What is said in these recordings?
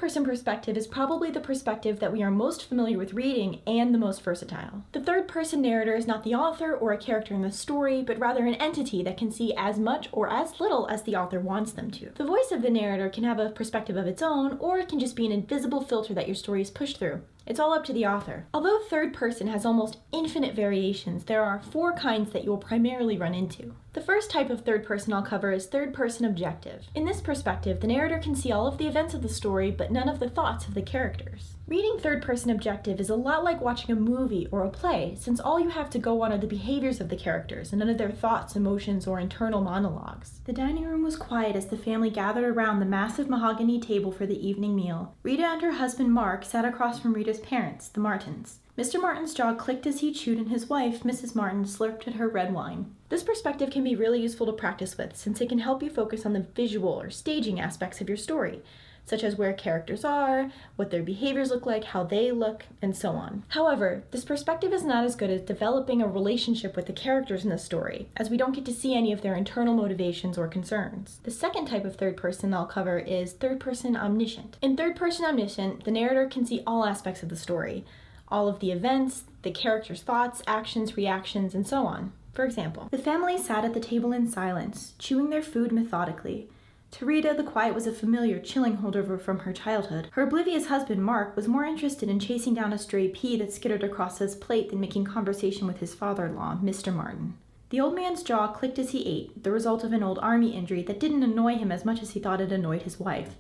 third-person perspective is probably the perspective that we are most familiar with reading and the most versatile. The third-person narrator is not the author or a character in the story, but rather an entity that can see as much or as little as the author wants them to. The voice of the narrator can have a perspective of its own, or it can just be an invisible filter that your story is pushed through. It's all up to the author. Although third person has almost infinite variations, there are 4 kinds that you will primarily run into. The first type of third person I'll cover is third person objective. In this perspective, the narrator can see all of the events of the story, but none of the thoughts of the characters. Reading third person objective is a lot like watching a movie or a play, since all you have to go on are the behaviors of the characters and none of their thoughts, emotions, or internal monologues. The dining room was quiet as the family gathered around the massive mahogany table for the evening meal. Rita and her husband Mark sat across from Rita's parents, the Martins. Mr. Martin's jaw clicked as he chewed, and his wife, Mrs. Martin, slurped at her red wine. This perspective can be really useful to practice with, since it can help you focus on the visual or staging aspects of your story, such as where characters are, what their behaviors look like, how they look, and so on. However, this perspective is not as good as developing a relationship with the characters in the story, as we don't get to see any of their internal motivations or concerns. The second type of third person I'll cover is third person omniscient. In third person omniscient, the narrator can see all aspects of the story, all of the events, the characters' thoughts, actions, reactions, and so on. For example, the family sat at the table in silence, chewing their food methodically. To Rita, the quiet was a familiar, chilling holdover from her childhood. Her oblivious husband, Mark, was more interested in chasing down a stray pea that skittered across his plate than making conversation with his father-in-law, Mr. Martin. The old man's jaw clicked as he ate, the result of an old army injury that didn't annoy him as much as he thought it annoyed his wife.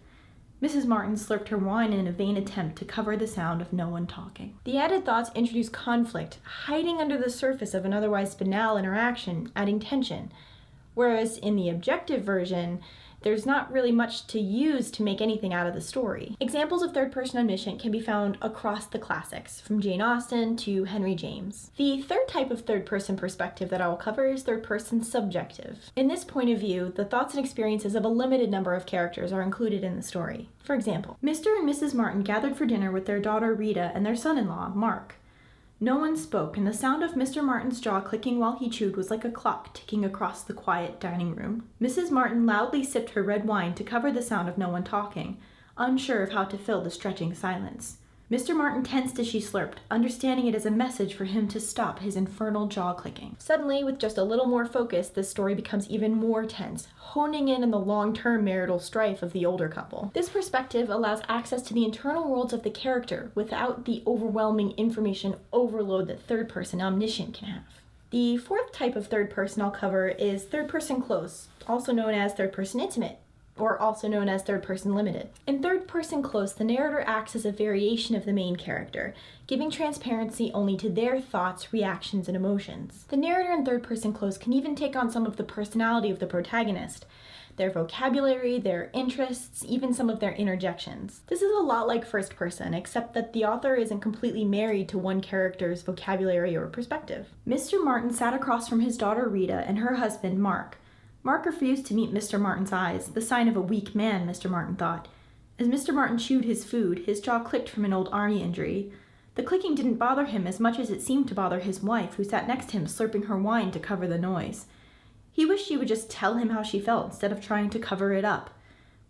Mrs. Martin slurped her wine in a vain attempt to cover the sound of no one talking. The added thoughts introduce conflict, hiding under the surface of an otherwise banal interaction, adding tension. Whereas in the objective version, there's not really much to use to make anything out of the story. Examples of third-person omniscient can be found across the classics, from Jane Austen to Henry James. The third type of third-person perspective that I will cover is third-person subjective. In this point of view, the thoughts and experiences of a limited number of characters are included in the story. For example, Mr. and Mrs. Martin gathered for dinner with their daughter Rita and their son-in-law, Mark. No one spoke, and the sound of Mr. Martin's jaw clicking while he chewed was like a clock ticking across the quiet dining room. Mrs. Martin loudly sipped her red wine to cover the sound of no one talking, unsure of how to fill the stretching silence. Mr. Martin tensed as she slurped, understanding it as a message for him to stop his infernal jaw clicking. Suddenly, with just a little more focus, this story becomes even more tense, honing in on the long-term marital strife of the older couple. This perspective allows access to the internal worlds of the character without the overwhelming information overload that third-person omniscient can have. The fourth type of third person I'll cover is third-person close, also known as third-person intimate, or also known as third-person limited. In third-person close, the narrator acts as a variation of the main character, giving transparency only to their thoughts, reactions, and emotions. The narrator in third-person close can even take on some of the personality of the protagonist, their vocabulary, their interests, even some of their interjections. This is a lot like first person, except that the author isn't completely married to one character's vocabulary or perspective. Mr. Martin sat across from his daughter Rita and her husband, Mark. Mark refused to meet Mr. Martin's eyes, the sign of a weak man, Mr. Martin thought. As Mr. Martin chewed his food, his jaw clicked from an old army injury. The clicking didn't bother him as much as it seemed to bother his wife, who sat next to him slurping her wine to cover the noise. He wished she would just tell him how she felt instead of trying to cover it up.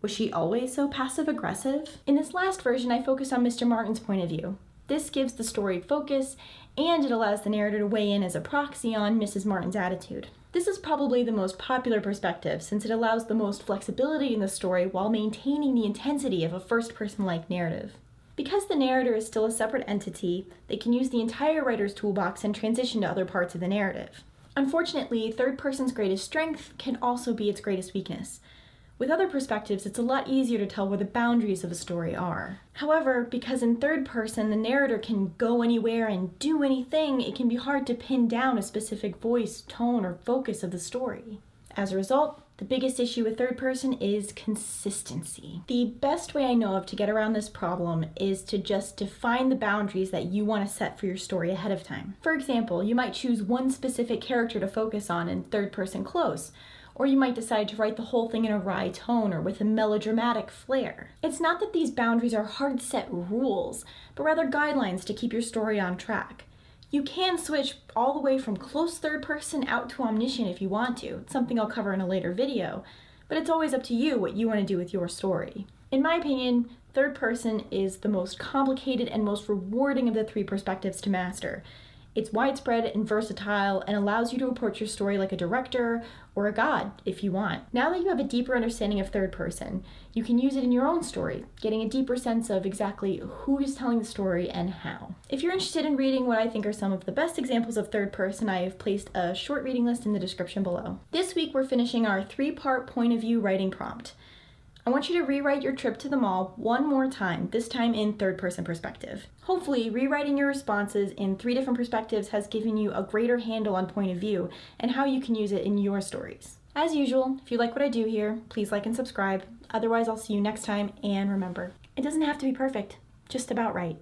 Was she always so passive-aggressive? In this last version, I focused on Mr. Martin's point of view. This gives the story focus, and it allows the narrator to weigh in as a proxy on Mrs. Martin's attitude. This is probably the most popular perspective, since it allows the most flexibility in the story while maintaining the intensity of a first-person-like narrative. Because the narrator is still a separate entity, they can use the entire writer's toolbox and transition to other parts of the narrative. Unfortunately, third person's greatest strength can also be its greatest weakness. With other perspectives, it's a lot easier to tell where the boundaries of a story are. However, because in third person the narrator can go anywhere and do anything, it can be hard to pin down a specific voice, tone, or focus of the story. As a result, the biggest issue with third person is consistency. The best way I know of to get around this problem is to just define the boundaries that you want to set for your story ahead of time. For example, you might choose one specific character to focus on in third person close, or you might decide to write the whole thing in a wry tone or with a melodramatic flair. It's not that these boundaries are hard set rules, but rather guidelines to keep your story on track. You can switch all the way from close third person out to omniscient if you want to. It's something I'll cover in a later video, but it's always up to you what you want to do with your story. In my opinion, third person is the most complicated and most rewarding of the three perspectives to master. It's widespread and versatile and allows you to approach your story like a director or a god if you want. Now that you have a deeper understanding of third person, you can use it in your own story, getting a deeper sense of exactly who is telling the story and how. If you're interested in reading what I think are some of the best examples of third person, I have placed a short reading list in the description below. This week we're finishing our 3-part point of view writing prompt. I want you to rewrite your trip to the mall one more time, this time in third-person perspective. Hopefully, rewriting your responses in 3 different perspectives has given you a greater handle on point of view and how you can use it in your stories. As usual, if you like what I do here, please like and subscribe. Otherwise, I'll see you next time, and remember, it doesn't have to be perfect, just about right.